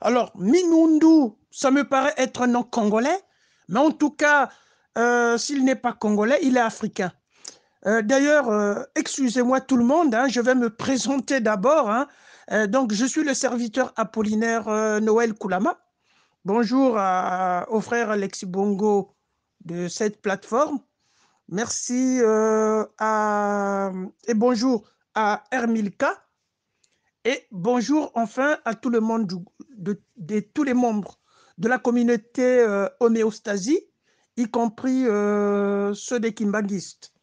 Alors, Minundu, ça me paraît être un nom congolais, mais en tout cas, s'il n'est pas congolais, il est africain. D'ailleurs, excusez-moi tout le monde, hein, je vais me présenter d'abord, hein. Donc, je suis le serviteur Apollinaire Noël Koulama. Bonjour au frère Alexis Bongo de cette plateforme. Merci et bonjour à Hermilka. Et bonjour enfin à tout le monde, tous les membres de la communauté homéostasie, y compris ceux des Kimbanguistes.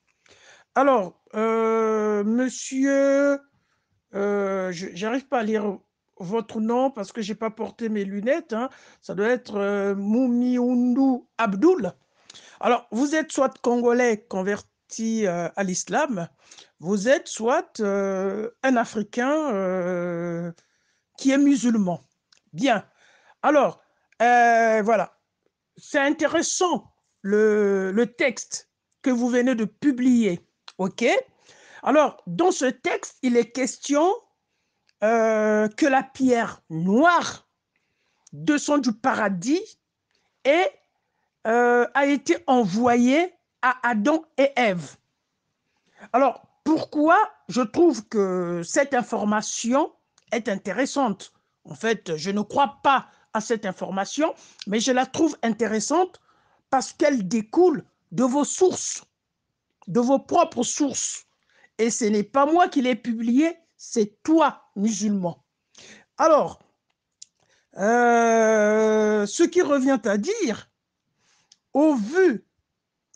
Alors, monsieur, j'arrive pas à lire votre nom parce que j'ai pas porté mes lunettes, hein. Ça doit être Moumiundu Abdul. Alors, vous êtes soit congolais converti à l'islam, vous êtes soit un Africain qui est musulman. Bien. Alors, voilà. C'est intéressant le texte que vous venez de publier. OK? Alors, dans ce texte, il est question que la pierre noire descend du paradis et a été envoyée à Adam et Ève. Alors, pourquoi je trouve que cette information est intéressante? En fait, je ne crois pas à cette information, mais je la trouve intéressante parce qu'elle découle de vos sources, de vos propres sources. Et ce n'est pas moi qui l'ai publié, c'est toi, musulman. Alors, ce qui revient à dire, au vu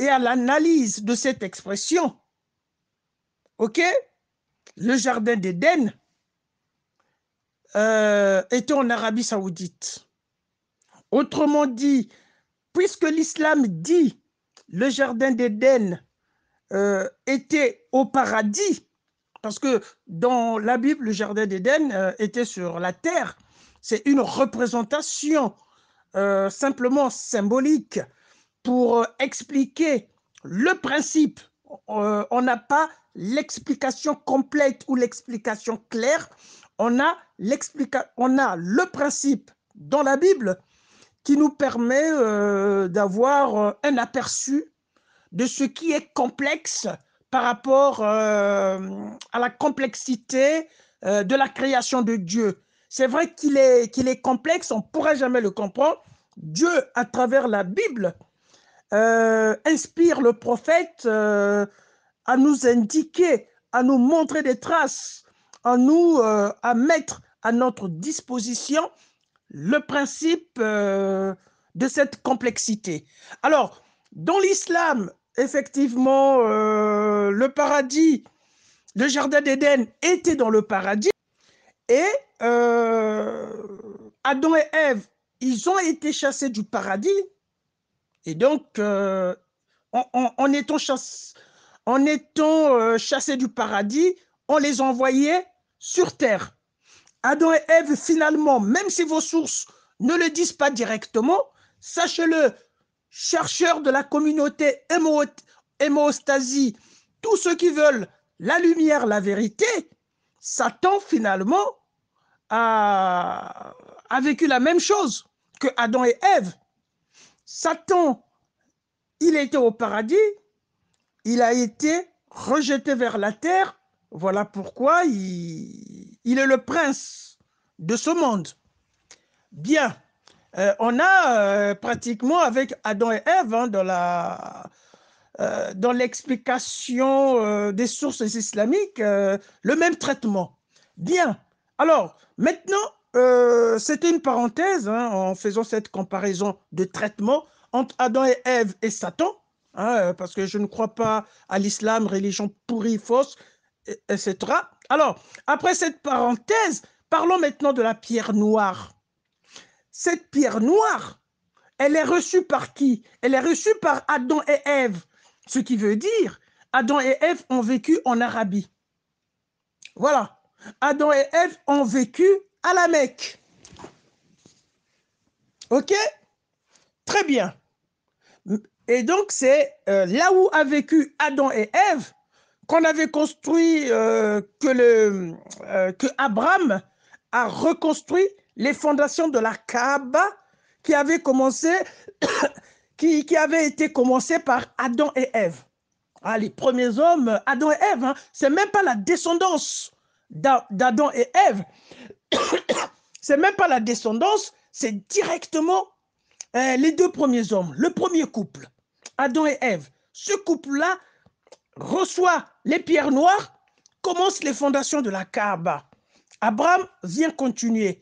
et à l'analyse de cette expression, ok, le jardin d'Éden était en Arabie Saoudite. Autrement dit, puisque l'islam dit le jardin d'Éden était au paradis, parce que dans la Bible, le jardin d'Éden était sur la terre, c'est une représentation simplement symbolique pour expliquer le principe. On n'a pas l'explication complète ou l'explication claire. On a le principe dans la Bible qui nous permet d'avoir un aperçu de ce qui est complexe par rapport à la complexité de la création de Dieu. C'est vrai qu'il est complexe, on ne pourra jamais le comprendre. Dieu, à travers la Bible, inspire le prophète à nous indiquer, à nous montrer des traces, à mettre à notre disposition le principe de cette complexité. Alors, dans l'islam, effectivement, le paradis, le jardin d'Éden était dans le paradis et Adam et Ève, ils ont été chassés du paradis et donc, en étant chassés du paradis, on les envoyait sur terre. Adam et Ève, finalement, même si vos sources ne le disent pas directement, sachez-le, chercheurs de la communauté hémostasie, tous ceux qui veulent la lumière, la vérité, Satan, finalement, a vécu la même chose que Adam et Ève. Satan, il était au paradis, il a été rejeté vers la terre. Voilà pourquoi il est le prince de ce monde. Bien, on a pratiquement avec Adam et Ève hein, dans l'explication des sources islamiques le même traitement. Bien, alors maintenant, c'était une parenthèse hein, en faisant cette comparaison de traitement entre Adam et Ève et Satan, hein, parce que je ne crois pas à l'islam, religion pourrie, fausse, etc. Alors, après cette parenthèse, parlons maintenant de la pierre noire. Cette pierre noire, elle est reçue par qui? Elle est reçue par Adam et Ève. Ce qui veut dire, Adam et Ève ont vécu en Arabie. Voilà. Adam et Ève ont vécu à la Mecque. OK? Très bien. Et donc, c'est là où a vécu Adam et Ève qu'on avait construit, que Abraham a reconstruit les fondations de la Kaaba qui avait commencé, qui avait été commencée par Adam et Ève. Ah, les premiers hommes, Adam et Ève, hein, c'est même pas la descendance d'Adam et Ève, c'est même pas la descendance, c'est directement les deux premiers hommes, le premier couple, Adam et Ève. Ce couple-là reçoit les pierres noires, commence les fondations de la Kaaba. Abraham vient continuer.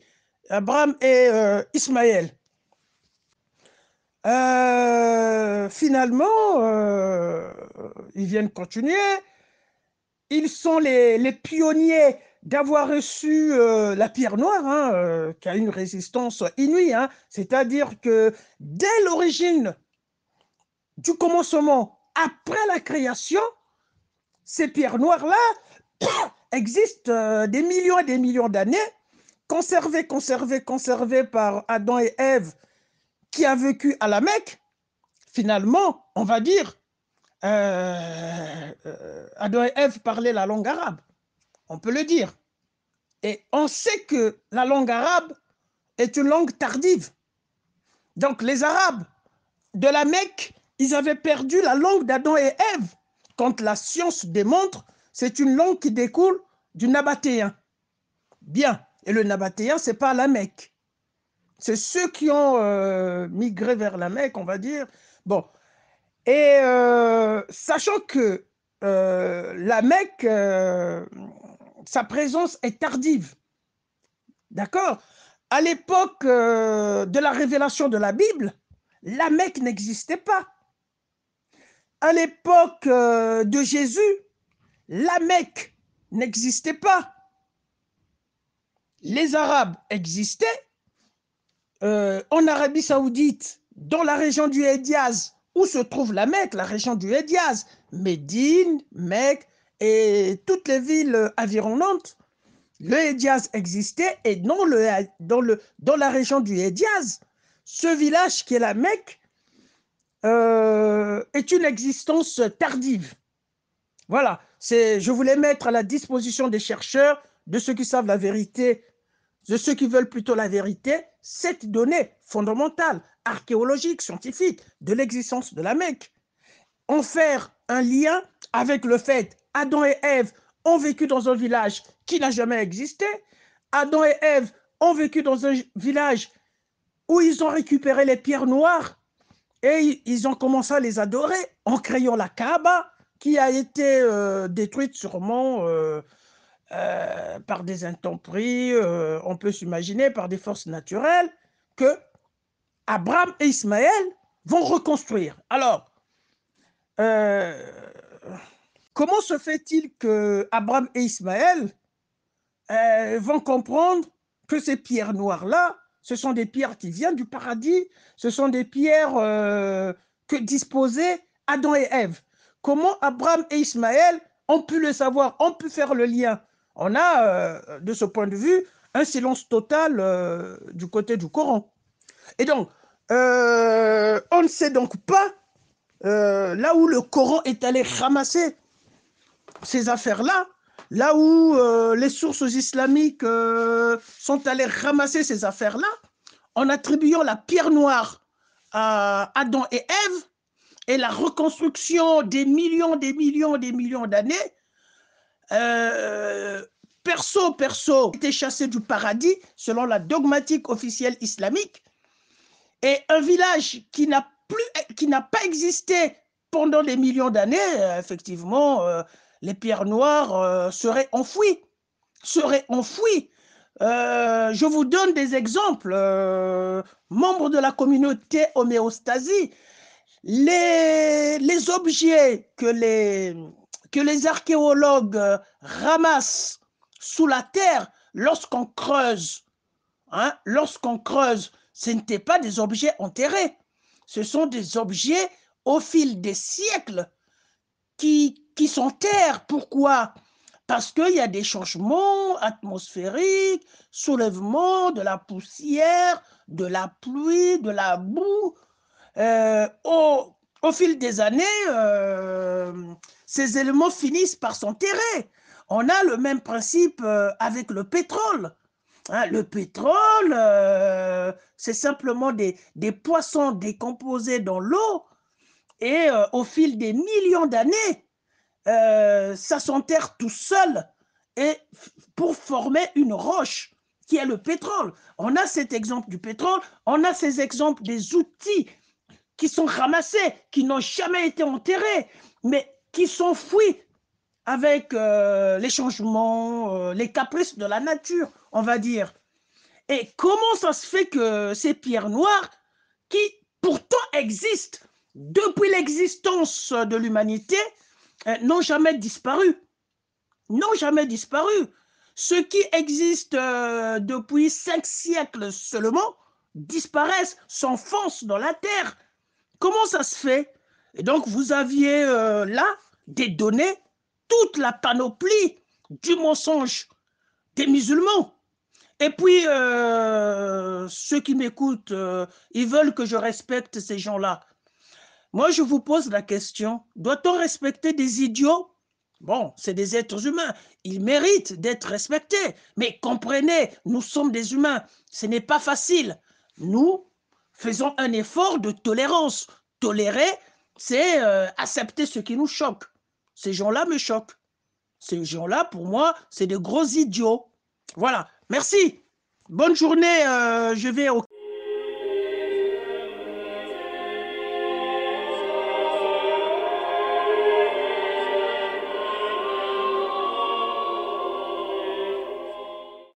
Abraham et Ismaël. Finalement, ils viennent continuer. Ils sont les pionniers d'avoir reçu la pierre noire, hein, qui a une résistance inouïe. Hein. C'est-à-dire que dès l'origine du commencement, après la création, ces pierres noires-là existent des millions et des millions d'années, conservées par Adam et Ève, qui a vécu à la Mecque. Finalement, on va dire, Adam et Ève parlaient la langue arabe. On peut le dire. Et on sait que la langue arabe est une langue tardive. Donc les Arabes de la Mecque, ils avaient perdu la langue d'Adam et Ève. Quand la science démontre, c'est une langue qui découle du nabatéen. Bien. Et le nabatéen, ce n'est pas la Mecque. C'est ceux qui ont migré vers la Mecque, on va dire. Bon. Et sachant que la Mecque, sa présence est tardive. D'accord? À l'époque de la révélation de la Bible, la Mecque n'existait pas. À l'époque de Jésus, la Mecque n'existait pas. Les Arabes existaient. En Arabie Saoudite, dans la région du Hédiaz, où se trouve la Mecque, la région du Hédiaz, Médine, Mecque et toutes les villes environnantes, le Hédiaz existait et dans la région du Hédiaz, ce village qui est la Mecque est une existence tardive. Voilà, je voulais mettre à la disposition des chercheurs, de ceux qui savent la vérité, de ceux qui veulent plutôt la vérité, cette donnée fondamentale, archéologique, scientifique, de l'existence de la Mecque. En faire un lien avec le fait Adam et Ève ont vécu dans un village qui n'a jamais existé. Adam et Ève ont vécu dans un village où ils ont récupéré les pierres noires et ils ont commencé à les adorer en créant la Kaaba, qui a été détruite sûrement par des intempéries, on peut s'imaginer, par des forces naturelles, que Abraham et Ismaël vont reconstruire. Alors, comment se fait-il que Abraham et Ismaël vont comprendre que ces pierres noires-là, ce sont des pierres qui viennent du paradis, ce sont des pierres que disposaient Adam et Ève. Comment Abraham et Ismaël ont pu le savoir, ont pu faire le lien? On a, de ce point de vue, un silence total du côté du Coran. Et donc, on ne sait donc pas là où le Coran est allé ramasser ces affaires-là, là où les sources islamiques sont allées ramasser ces affaires-là, en attribuant la pierre noire à Adam et Ève et la reconstruction des millions d'années, perso était chassé du paradis selon la dogmatique officielle islamique, et un village qui n'a pas existé pendant des millions d'années, effectivement, les pierres noires seraient enfouies. Je vous donne des exemples. Membres de la communauté homéostasie, les objets que les archéologues ramassent sous la terre lorsqu'on creuse, hein, ce n'étaient pas des objets enterrés. Ce sont des objets au fil des siècles qui s'enterrent. Pourquoi? Parce qu'il y a des changements atmosphériques, soulèvement de la poussière, de la pluie, de la boue. Au fil des années, ces éléments finissent par s'enterrer. On a le même principe avec le pétrole. Hein, le pétrole, c'est simplement des poissons décomposés dans l'eau et au fil des millions d'années, ça s'enterre tout seul et pour former une roche qui est le pétrole. On a cet exemple du pétrole, on a ces exemples des outils qui sont ramassés, qui n'ont jamais été enterrés, mais qui sont fouis avec les changements, les caprices de la nature, on va dire. Et comment ça se fait que ces pierres noires, qui pourtant existent depuis l'existence de l'humanité, n'ont jamais disparu? N'ont jamais disparu. Ce qui existe depuis 5 siècles seulement disparaissent, s'enfoncent dans la terre. Comment ça se fait? Et donc, vous aviez là des données, toute la panoplie du mensonge des musulmans. Et puis, ceux qui m'écoutent, ils veulent que je respecte ces gens-là. Moi, je vous pose la question, doit-on respecter des idiots? Bon, c'est des êtres humains, ils méritent d'être respectés. Mais comprenez, nous sommes des humains, ce n'est pas facile. Nous faisons un effort de tolérance. Tolérer, c'est accepter ce qui nous choque. Ces gens-là me choquent. Ces gens-là, pour moi, c'est de gros idiots. Voilà, merci. Bonne journée, je vais au